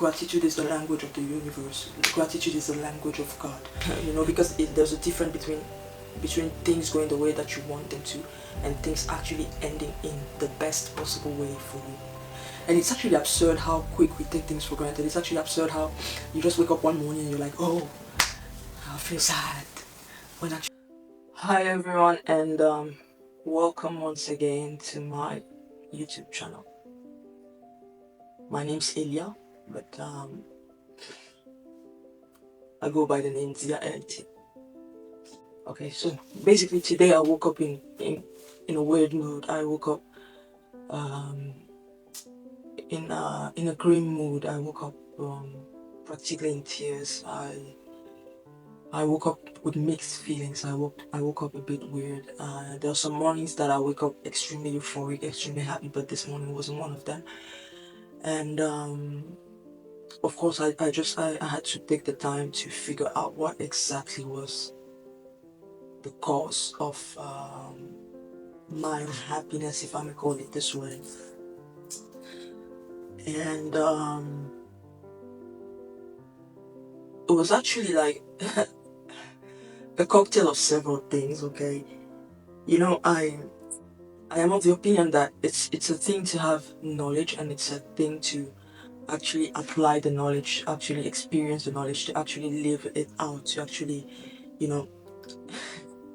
gratitude is the language of the universe. Gratitude is the language of God. Because there's a difference between things going the way that you want them to and things actually ending in the best possible way for you. And it's actually absurd how quick we take things for granted. It's actually absurd how you just wake up one morning and you're like, oh, I feel sad. When actually... Hi everyone, and welcome once again to my YouTube channel. My name's Elia, but I go by the name Zia LT. Okay, so basically today I woke up in a weird mood. I woke up in a grim mood. I woke up practically in tears. I woke up with mixed feelings. I woke up a bit weird. There are some mornings that I wake up extremely euphoric, extremely happy, but this morning wasn't one of them. And of course, I had to take the time to figure out what exactly was the cause of my unhappiness, if I may call it this way. And it was actually like a cocktail of several things. Okay, I am of the opinion that it's a thing to have knowledge, and it's a thing to actually apply the knowledge, actually experience the knowledge, to actually live it out, to actually,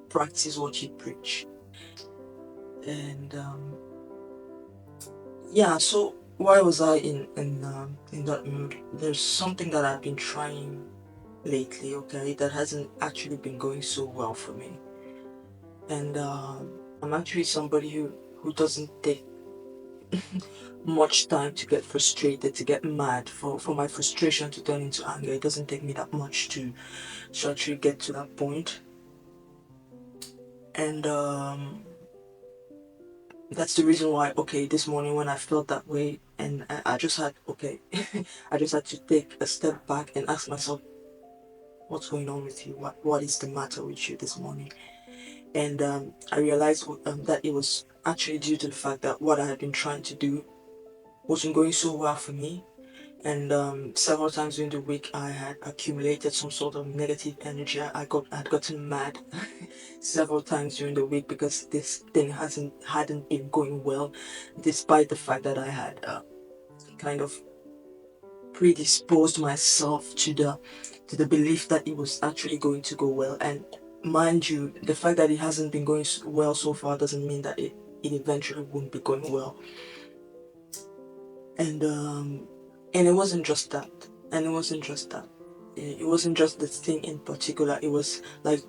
practice what you preach. And yeah, so why was I in that mood? There's something that I've been trying lately, okay, that hasn't actually been going so well for me. And I'm actually somebody who doesn't take much time to get frustrated, to get mad, for my frustration to turn into anger. It doesn't take me that much to actually get to that point. And that's the reason why, okay, this morning when I felt that way, and I just had, okay, I just had to take a step back and ask myself, what's going on with you? What is the matter with you this morning? And I realized that it was actually due to the fact that what I had been trying to do wasn't going so well for me. And several times during the week I had accumulated some sort of negative energy. I'd gotten mad several times during the week because this thing hadn't been going well, despite the fact that I had kind of predisposed myself to the belief that it was actually going to go well. And mind you, the fact that it hasn't been going well so far doesn't mean that it eventually won't be going well. And it wasn't just that. It wasn't just this thing in particular. It was like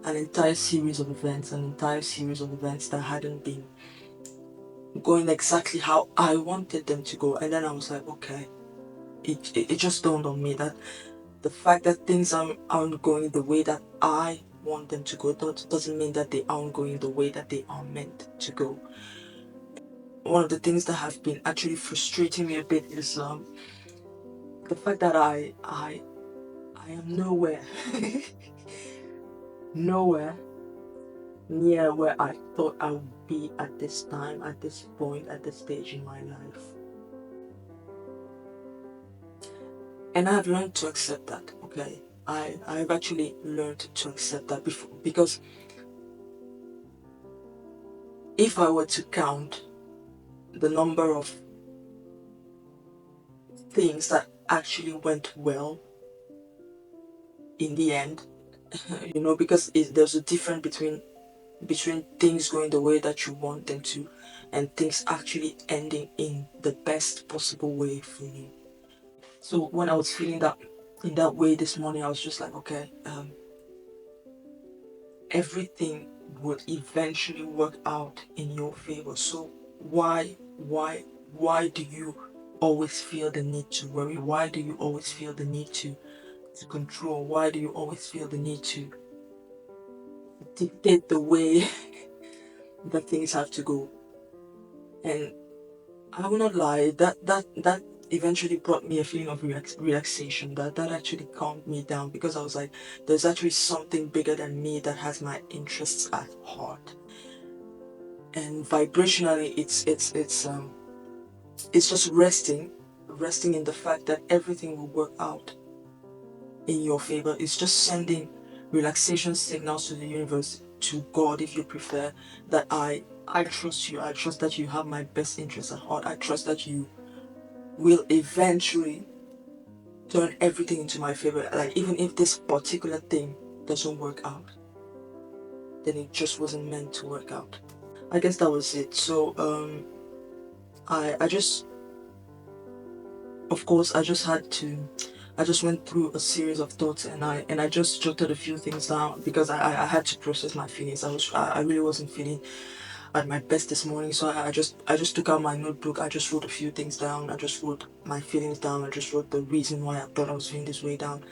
an entire series of events that hadn't been going exactly how I wanted them to go. And then I was like, okay, it just dawned on me that the fact that things aren't going the way that I want them to go doesn't mean that they aren't going the way that they are meant to go. One of the things that have been actually frustrating me a bit is the fact that I am nowhere nowhere near where I thought I would be at this time, at this point, at this stage in my life. And I've learned to accept that, okay? I've actually learned to accept that before, because if I were to count the number of things that actually went well in the end, because there's a difference between things going the way that you want them to and things actually ending in the best possible way for you. So when I was feeling that in that way this morning, I was just like, okay, everything would eventually work out in your favor. So why do you always feel the need to worry? Why do you always feel the need to control? Why do you always feel the need to dictate the way that things have to go? And I will not lie, that eventually brought me a feeling of relaxation. That actually calmed me down, because I was like, there's actually something bigger than me that has my interests at heart. And vibrationally, it's just resting resting in the fact that everything will work out in your favor. It's just sending relaxation signals to the universe, to God if you prefer, that I trust you. I trust that you have my best interests at heart. I trust that you will eventually turn everything into my favor. Like, even if this particular thing doesn't work out, then it just wasn't meant to work out. I guess that was it. So I just, of course, I just went through a series of thoughts, and I just jotted a few things down because I had to process my feelings. I really wasn't feeling at my best this morning, so I just took out my notebook. I just wrote a few things down. I just wrote my feelings down. I just wrote the reason why I thought I was feeling this way down.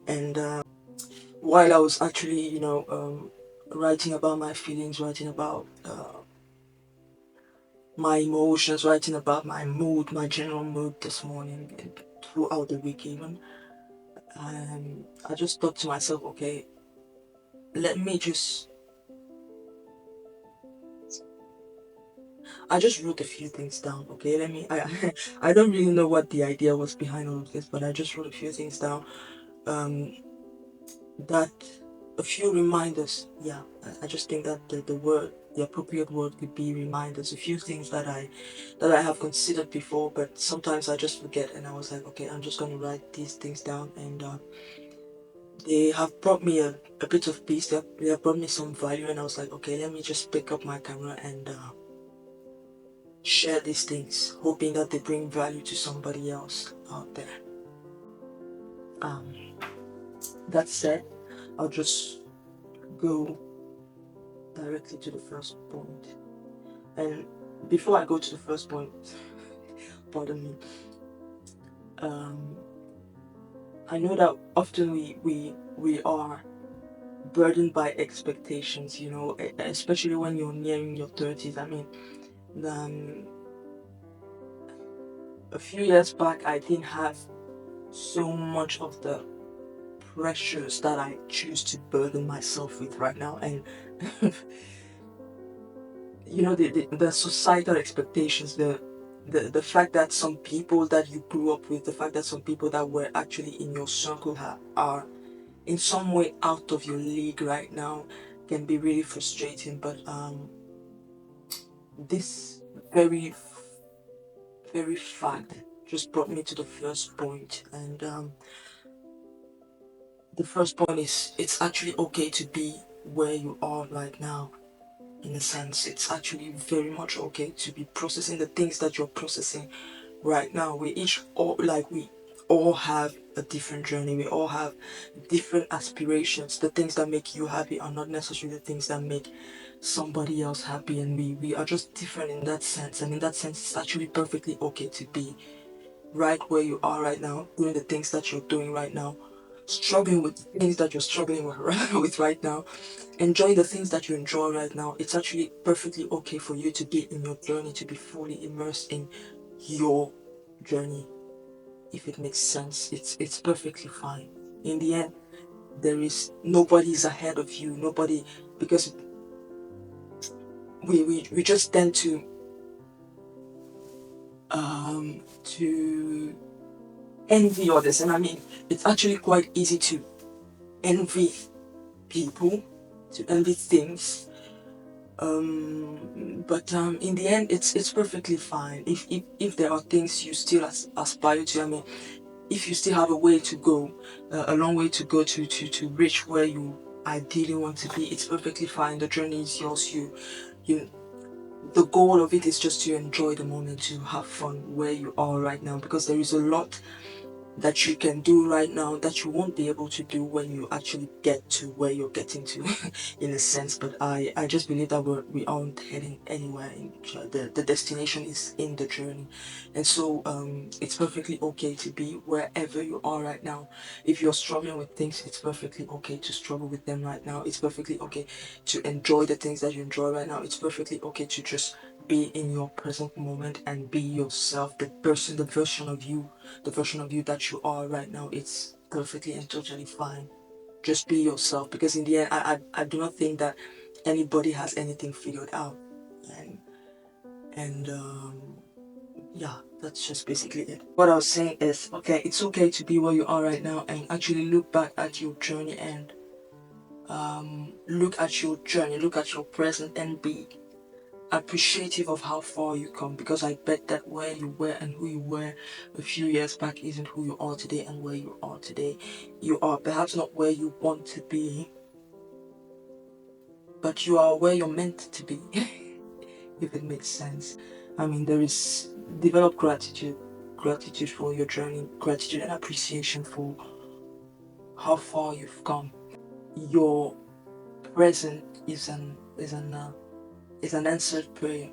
And while I was actually, writing about my feelings, writing about my emotions, writing about my mood, my general mood this morning and throughout the week even, I just thought to myself, okay, let me just. I just wrote a few things down. Okay, let me. I don't really know what the idea was behind all of this, but I just wrote a few things down. Um, that a few reminders. Yeah, I just think that the appropriate word could be reminders. A few things that I have considered before, but sometimes I just forget. And I was like, okay, I'm just gonna write these things down, and they have brought me a bit of peace. They have brought me some value, and I was like, okay, let me just pick up my camera and share these things, hoping that they bring value to somebody else out there. Um, that said, I'll just go directly to the first point. And before I go to the first point, pardon me, um, I know that often we are burdened by expectations, especially when you're nearing your 30s. I mean, um, a few years back, I didn't have so much of the pressures that I choose to burden myself with right now. And the societal expectations, the fact that some people that you grew up with, the fact that some people that were actually in your circle are in some way out of your league right now can be really frustrating. But this very very fact just brought me to the first point. And the first point is, it's actually okay to be where you are right now. In a sense, it's actually very much okay to be processing the things that you're processing right now. We all have a different journey. We all have different aspirations. The things that make you happy are not necessarily the things that make somebody else happy, and we are just different in that sense. And in that sense, it's actually perfectly okay to be right where you are right now, doing the things that you're doing right now, struggling with things that you're struggling with with right now, enjoying the things that you enjoy right now. It's actually perfectly okay for you to be in your journey, to be fully immersed in your journey. If it makes sense, it's perfectly fine. In the end, there is nobody's ahead of you. Nobody, because we just tend to envy others, and I mean, it's actually quite easy to envy people, to envy things. But in the end, it's perfectly fine. If there are things you still aspire to, I mean, if you still have a way to go, a long way to go to reach where you ideally want to be, it's perfectly fine. The journey is yours. You The goal of it is just to enjoy the moment, to have fun where you are right now, because there is a lot that you can do right now that you won't be able to do when you actually get to where you're getting to in a sense. But I just believe that we aren't heading anywhere. The destination is in the journey. And so it's perfectly okay to be wherever you are right now. If you're struggling with things, it's perfectly okay to struggle with them right now. It's perfectly okay to enjoy the things that you enjoy right now. It's perfectly okay to just be in your present moment and be yourself, the version of you, the version of you that you are right now. It's perfectly and totally fine. Just be yourself, because in the end, I do not think that anybody has anything figured out. And yeah, that's just basically it. What I was saying is, okay, it's okay to be where you are right now and actually look back at your journey and look at your journey, look at your present and be appreciative of how far you come, because I bet that where you were and who you were a few years back isn't who you are today, and where you are today, you are perhaps not where you want to be, but you are where you're meant to be, if it makes sense. I mean, there is develop gratitude for your journey, gratitude and appreciation for how far you've come. Your present is an answered prayer.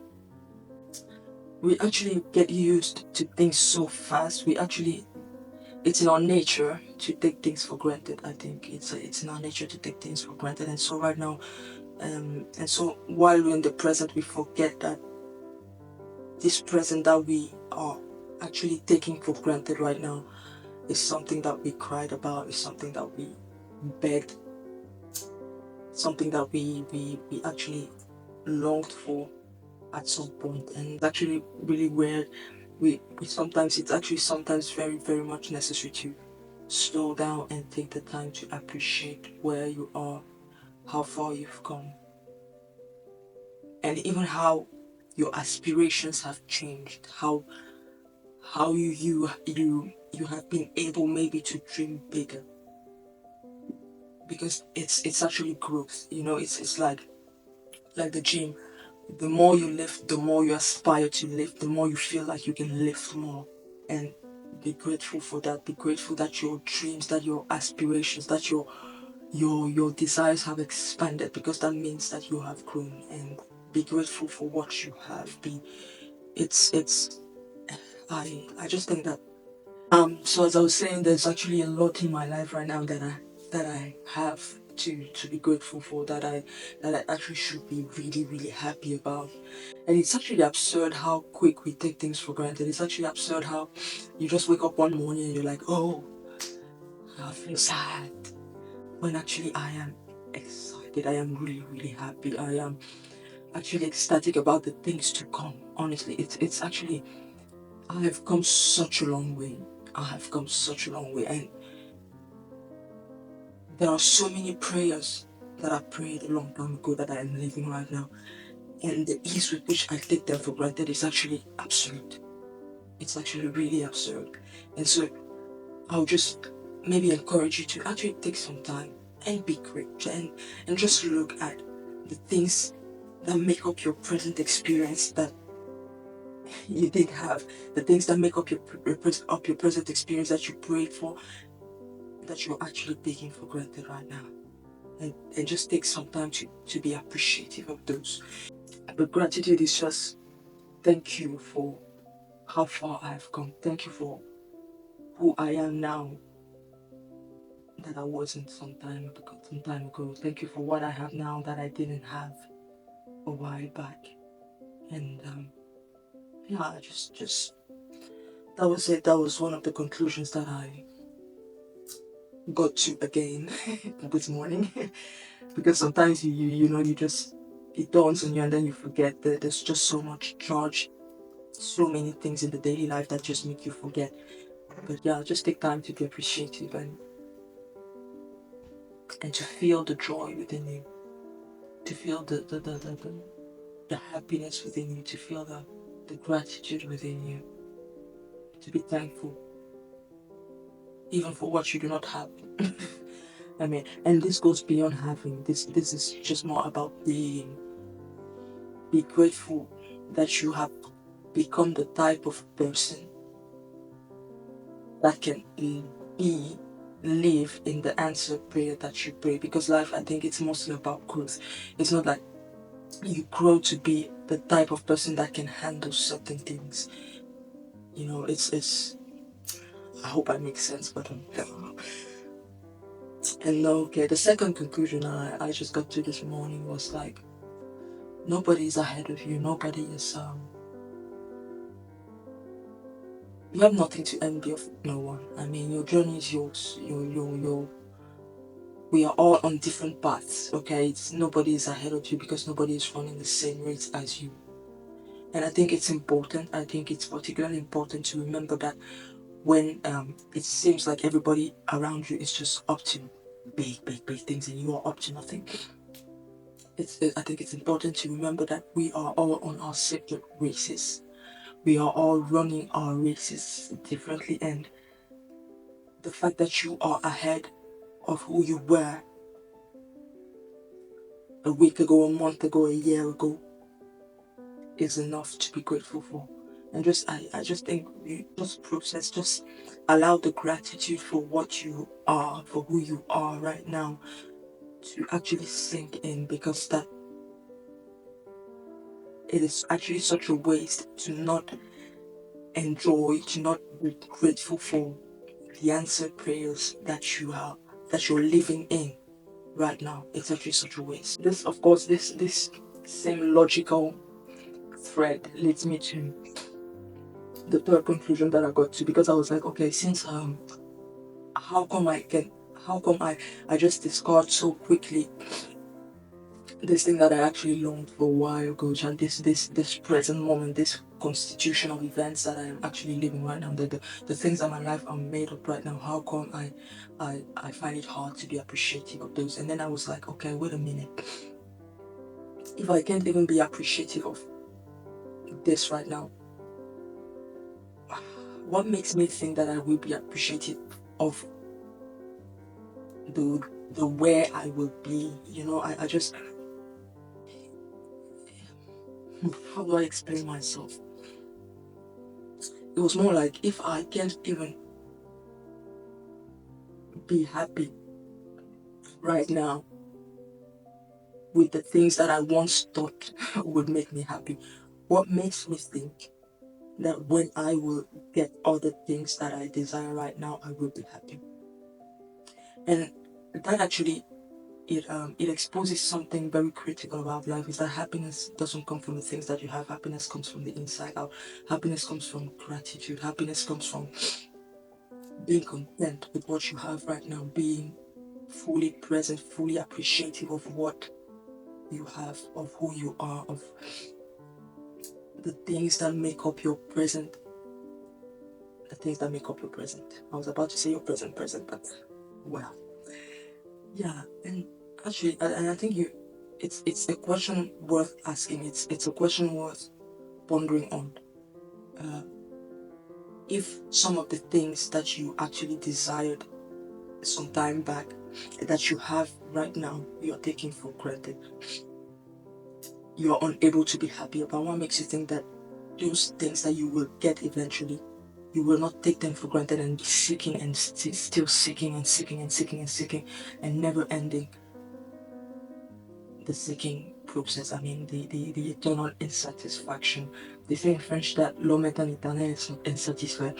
We actually get used to things so fast. It's in our nature to take things for granted. I think it's in our nature to take things for granted. And so right now, and so while we're in the present, we forget that this present that we are actually taking for granted right now is something that we cried about, is something that we begged, something that we actually longed for at some point. And it's actually really weird. We sometimes, it's actually sometimes very, very much necessary to slow down and take the time to appreciate where you are, how far you've come, and even how your aspirations have changed, how you have been able maybe to dream bigger, because it's actually growth. You know, it's like the gym. The more you lift, the more you aspire to lift, the more you feel like you can lift more. And be grateful for that. Be grateful that your dreams, that your aspirations, that your desires have expanded, because that means that you have grown. And be grateful for what you have. Be it's I just think that so as I was saying, there's actually a lot in my life right now that I have to be grateful for, that I actually should be really, really happy about. And it's actually absurd how quick we take things for granted. It's actually absurd how you just wake up one morning and you're like, oh, I feel sad. When actually I am excited. I am really, really happy. I am actually ecstatic about the things to come. Honestly, it's actually, I have come such a long way. I have come such a long way, and there are so many prayers that I prayed a long time ago that I am living right now, and the ease with which I take them for granted is actually absurd. It's actually really absurd. And so I'll just maybe encourage you to actually take some time and be great, and just look at the things that make up your present experience that you did have, the things that make up your present experience that you prayed for, that you're actually taking for granted right now. And just take some time to be appreciative of those. But gratitude is just thank you for how far I've come. Thank you for who I am now that I wasn't some time ago. Thank you for what I have now that I didn't have a while back. And yeah, just that was it. That was one of the conclusions that I got to again this morning. Because sometimes you know, you just, it dawns on you and then you forget that there's just so much charge, so many things in the daily life that just make you forget. But yeah, just take time to be appreciative and to feel the joy within you, to feel the happiness within you, to feel the gratitude within you, to be thankful even for what you do not have. I mean, and this goes beyond having. This is just more about being. Be grateful that you have become the type of person that can be live in the answered prayer that you pray. Because life, I think it's mostly about growth. It's not like you grow to be the type of person that can handle certain things. You know, it's I hope I make sense, but and okay, the second conclusion I just got to this morning was like, nobody is ahead of you. Nobody is you have nothing to envy of no one. I mean, your journey is yours. Your we are all on different paths. Okay, it's nobody is ahead of you because nobody is running the same race as you. And I think it's important, I think it's particularly important to remember that when it seems like everybody around you is just up to big things and you are up to nothing, I think it's important to remember that we are all on our separate races. We are all running our races differently, and the fact that you are ahead of who you were a week ago, a month ago, a year ago is enough to be grateful for. And I just think you just process, just allow the gratitude for what you are, for who you are right now, to actually sink in, because that it is actually such a waste to not enjoy, to not be grateful for the answered prayers that you're living in right now. It's actually such a waste. This, of course, this same logical thread leads me to the third conclusion that I got to, because I was like, okay, since how come I just discard so quickly this thing that I actually longed for a while ago, and this present moment, this constitution of events that I am actually living right now, the things that my life are made of right now, how come I find it hard to be appreciative of those? And then I was like, okay, wait a minute. If I can't even be appreciative of this right now, what makes me think that I will be appreciative of the the where I will be? You know, I just, how do I explain myself? It was more like, if I can't even be happy right now with the things that I once thought would make me happy, what makes me think that when I will get other things that I desire right now, I will be happy? And that actually, it exposes something very critical about life, is that happiness doesn't come from the things that you have. Happiness comes from the inside out. Happiness comes from gratitude. Happiness comes from being content with what you have right now, being fully present, fully appreciative of what you have, of who you are, of the things that make up your present. The things that make up your present. I was about to say your present, but well, yeah. And actually, and I think it's a question worth asking. It's a question worth pondering on. Uh, if some of the things that you actually desired some time back, that you have right now, you're taking for granted, you're unable to be happy about, what makes you think that those things that you will get eventually, you will not take them for granted and be seeking and still seeking and seeking and seeking and seeking and never ending the seeking process? I mean, the eternal insatisfaction. They say in French that l'homme est un éternel insatisfait.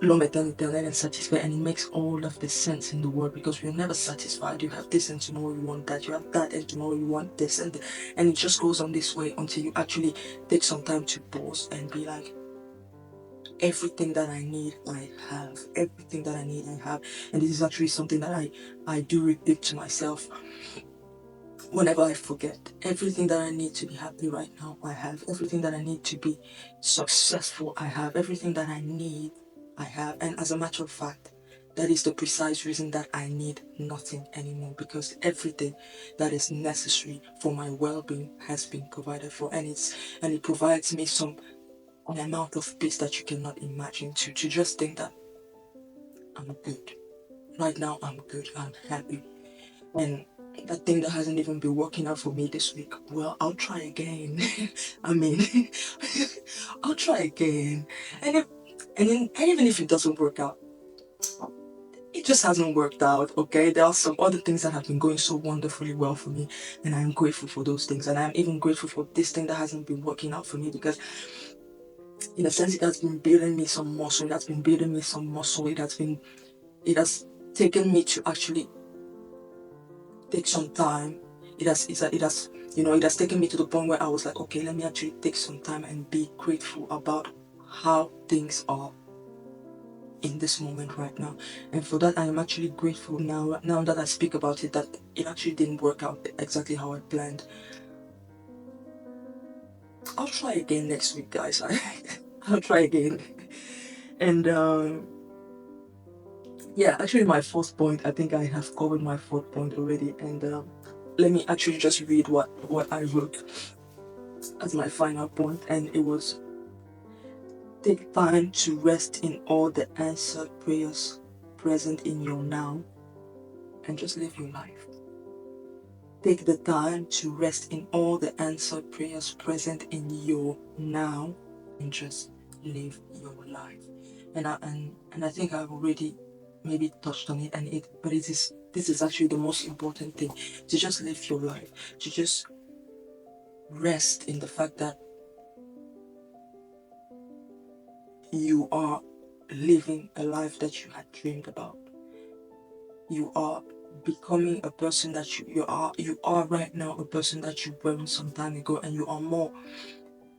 L'homme est un éternel insatisfait, and it makes all of the sense in the world, because we're never satisfied. You have this and tomorrow you want that, you have that and tomorrow you want this, and it just goes on this way until you actually take some time to pause and be like, everything that I need, I have. Everything that I need, I have. And this is actually something that I do repeat to myself whenever I forget. Everything that I need to be happy right now, I have. Everything that I need to be successful, I have. Everything that I need, I have. And as a matter of fact, that is the precise reason that I need nothing anymore, because everything that is necessary for my well-being has been provided for, and it provides me some an amount of peace that you cannot imagine, to just think that I'm good. Right now I'm good, I'm happy. And that thing that hasn't even been working out for me this week, well, I'll try again. I mean, I'll try again. And if and even if it doesn't work out, it just hasn't worked out, okay? There are some other things that have been going so wonderfully well for me, and I'm grateful for those things. And I'm even grateful for this thing that hasn't been working out for me, because in a sense it has been building me some muscle, it has been building me some muscle, it has taken me to actually take some time. It has, it has taken me to the point where I was like, okay, let me actually take some time and be grateful about how things are in this moment right now. And for that, I am actually grateful now that I speak about it, that it actually didn't work out exactly how I planned. I'll try again next week, guys. I'll try again. And yeah, actually, my fourth point. I think I have covered my fourth point already. And let me actually just read what I wrote as my final point, and it was: take time to rest in all the answered prayers present in your now, and just live your life. Take the time to rest in all the answered prayers present in your now, and just live your life. And I think I've already maybe touched on it, and this is actually the most important thing: to just live your life, to just rest in the fact that you are living a life that you had dreamed about. You are becoming a person that you are right now, a person that you weren't some time ago, and you are more.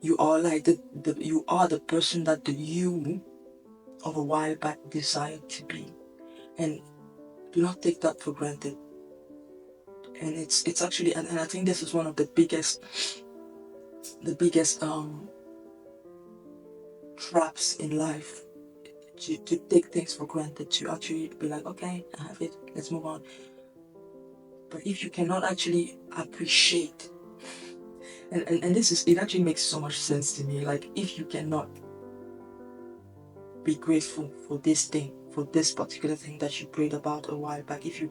You are like you are the person that the you of a while back desired to be. And do not take that for granted. And it's actually, and I think this is one of the biggest traps in life, to take things for granted, to actually be like, okay, I have it, let's move on. But if you cannot actually appreciate, and this is, it actually makes so much sense to me, like, if you cannot be grateful for this thing, for this particular thing that you prayed about a while back, if you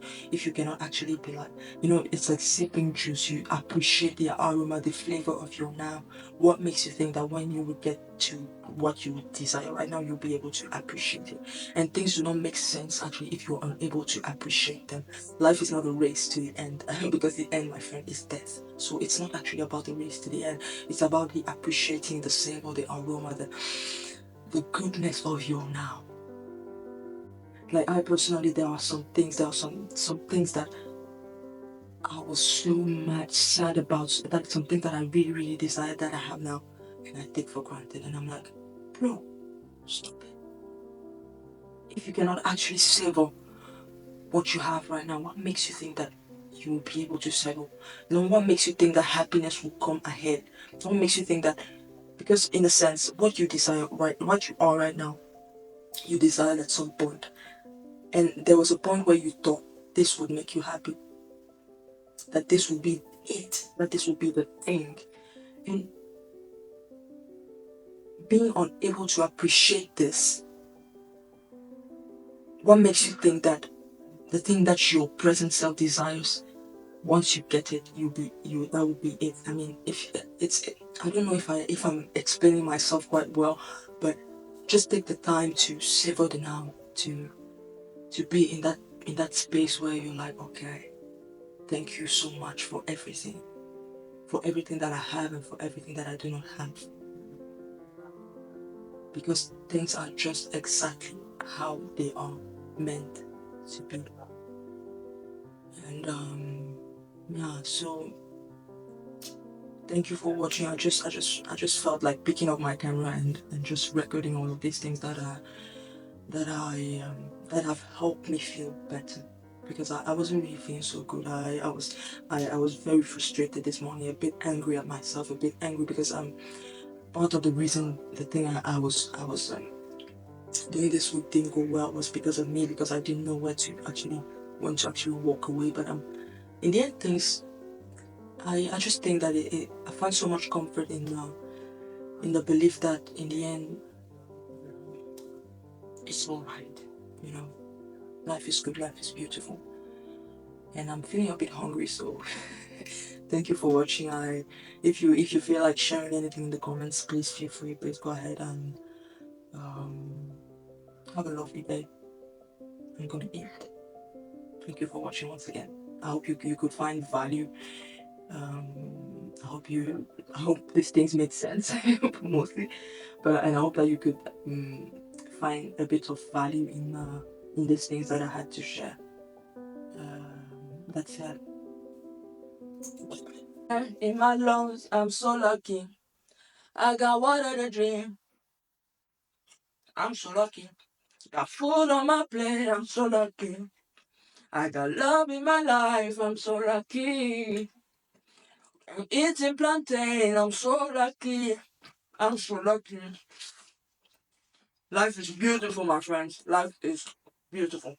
cannot actually be like, it's like sipping juice, you appreciate the aroma, the flavor of your now. What makes you think that when you will get to what you desire right now, you'll be able to appreciate it? And things do not make sense actually if you're unable to appreciate them. Life is not a race to the end, because the end, my friend, is death. So it's not actually about the race to the end. It's about the appreciating the savor, the aroma, the goodness of your now. Like, I personally, there are some things that I was so much sad about, that something that I really, really desire that I have now, and I take for granted. And I'm like, bro, stop it. If you cannot actually savor what you have right now, what makes you think that you will be able to settle? What makes you think that happiness will come ahead? What makes you think that, because in a sense, what you desire, right, what you are right now, you desire at some point. And there was a point where you thought this would make you happy, that this would be it, that this would be the thing. And being unable to appreciate this, what makes you think that the thing that your present self desires, once you get it, that will be it? I mean, if it's, I don't know if I'm explaining myself quite well, but just take the time to savor the now, to be in that space where you're like, okay, thank you so much for everything that I have and for everything that I do not have. Because things are just exactly how they are meant to be. And yeah, so thank you for watching. I just felt like picking up my camera and just recording all of these things that have helped me feel better, because I wasn't really feeling so good. I was very frustrated this morning, a bit angry at myself, a bit angry because part of the reason the thing I was doing this week didn't go well was because of me, because I didn't know when to actually walk away. But in the end, things, I just think that I find so much comfort in the belief that in the end it's all right. You know, life is good, life is beautiful, and I'm feeling a bit hungry, so thank you for watching. If you feel like sharing anything in the comments, please feel free. Please go ahead and um, have a lovely day. I'm gonna eat. Thank you for watching once again. I hope you could find value. I hope these things made sense mostly, and I hope that you could find a bit of value in these things that I had to share. That's it. In my lungs, I'm so lucky. I got water to drink. I'm so lucky. Got food on my plate. I'm so lucky. I got love in my life. I'm so lucky. I'm eating plantain. I'm so lucky. I'm so lucky. Life is beautiful, my friends. Life is beautiful.